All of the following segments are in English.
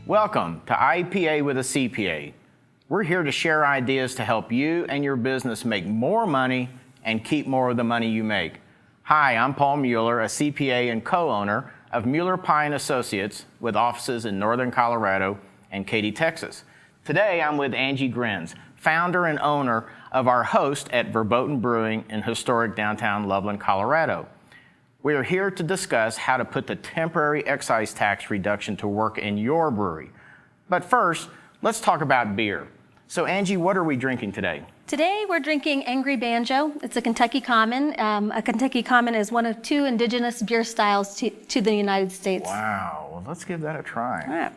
Welcome to IPA with a CPA. We're here to share ideas to help you and your business make more money and keep more of the money you make. Hi, I'm Paul Mueller, a CPA and co-owner of Mueller Pye & Associates with offices in Northern Colorado and Katy, Texas. Today, I'm with Angie Grins, founder and owner of our host at Verboten Brewing in historic downtown Loveland, Colorado. We are here to discuss how to put the temporary excise tax reduction to work in your brewery. But first, let's talk about beer. So Angie, what are we drinking today? Today we're drinking Angry Banjo. It's a Kentucky Common. A Kentucky Common is one of two indigenous beer styles to the United States. Wow, well, let's give that a try. All right.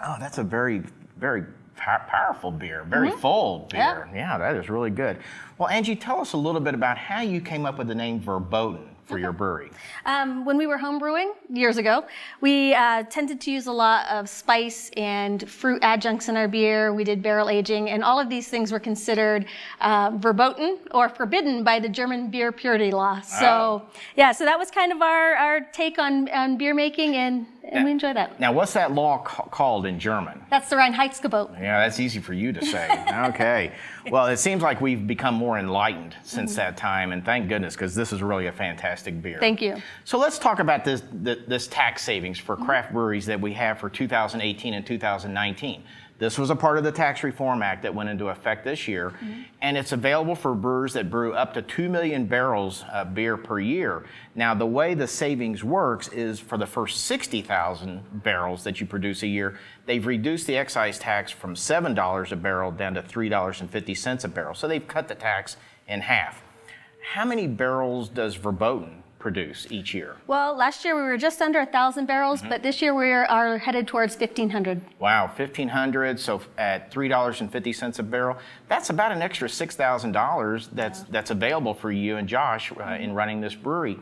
Oh, that's a very, very powerful beer, very full beer. Yeah, that is really good. Well, Angie, tell us a little bit about how you came up with the name Verboten for your brewery. When we were home brewing years ago, we tended to use a lot of spice and fruit adjuncts in our beer. We did barrel aging, and all of these things were considered verboten or forbidden by the German beer purity law. So, yeah, so that was kind of our take on beer making, and we enjoy that. Now, what's that law called in German? That's the Reinheitsgebot. Yeah, that's easy for you to say. Okay. Well, it seems like we've become more enlightened since that time, and thank goodness, because this is really a fantastic beer. Thank you. So let's talk about this tax savings for craft breweries that we have for 2018 and 2019. This was a part of the Tax Reform Act that went into effect this year, and it's available for brewers that brew up to 2 million barrels of beer per year. Now, the way the savings works is for the first 60,000 barrels that you produce a year, they've reduced the excise tax from $7 a barrel down to $3.50 a barrel. So they've cut the tax in half. How many barrels does Verboten produce each year? Well, last year we were just under 1,000 barrels, but this year we are headed towards 1,500. Wow, 1,500, so at $3.50 a barrel, that's about an extra $6,000 that's available for you and Josh in running this brewery.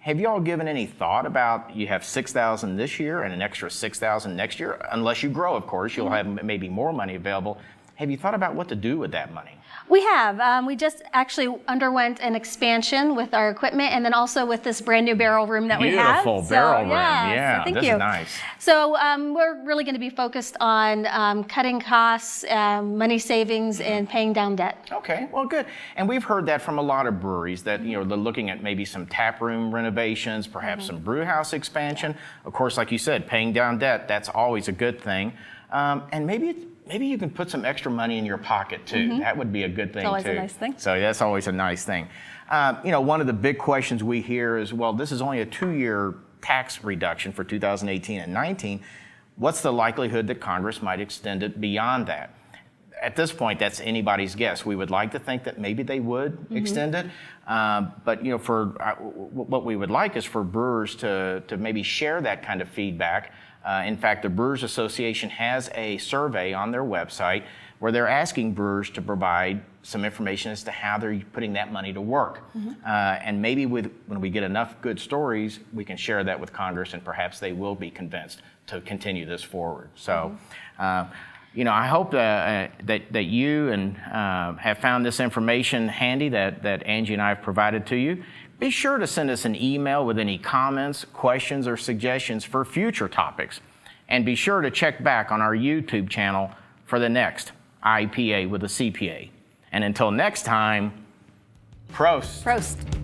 Have you all given any thought about, you have 6,000 this year and an extra 6,000 next year? Unless you grow, of course, you'll have maybe more money available. Have you thought about what to do with that money? We have. We just actually underwent an expansion with our equipment, and then also with this brand new barrel room that we have. Beautiful barrel room. Yeah, so thank you. Is nice. So we're really going to be focused on cutting costs, money savings, and paying down debt. Okay, well, good. And we've heard that from a lot of breweries that they're looking at maybe some tap room renovations, perhaps some brew house expansion. Of course, like you said, paying down debt, that's always a good thing. And maybe you can put some extra money in your pocket too. That would be a good thing too. It's always a nice thing. So that's always a nice thing. One of the big questions we hear is, well, this is only a 2-year tax reduction for 2018 and 19. What's the likelihood that Congress might extend it beyond that? At this point, that's anybody's guess. We would like to think that maybe they would extend it, but what we would like is for brewers to maybe share that kind of feedback. In fact, the Brewers Association has a survey on their website where they're asking brewers to provide some information as to how they're putting that money to work. And maybe when we get enough good stories, we can share that with Congress, and perhaps they will be convinced to continue this forward. So, I hope that you have found this information handy that Angie and I have provided to you. Be sure to send us an email with any comments, questions, or suggestions for future topics. And be sure to check back on our YouTube channel for the next IPA with a CPA. And until next time, Prost. Prost.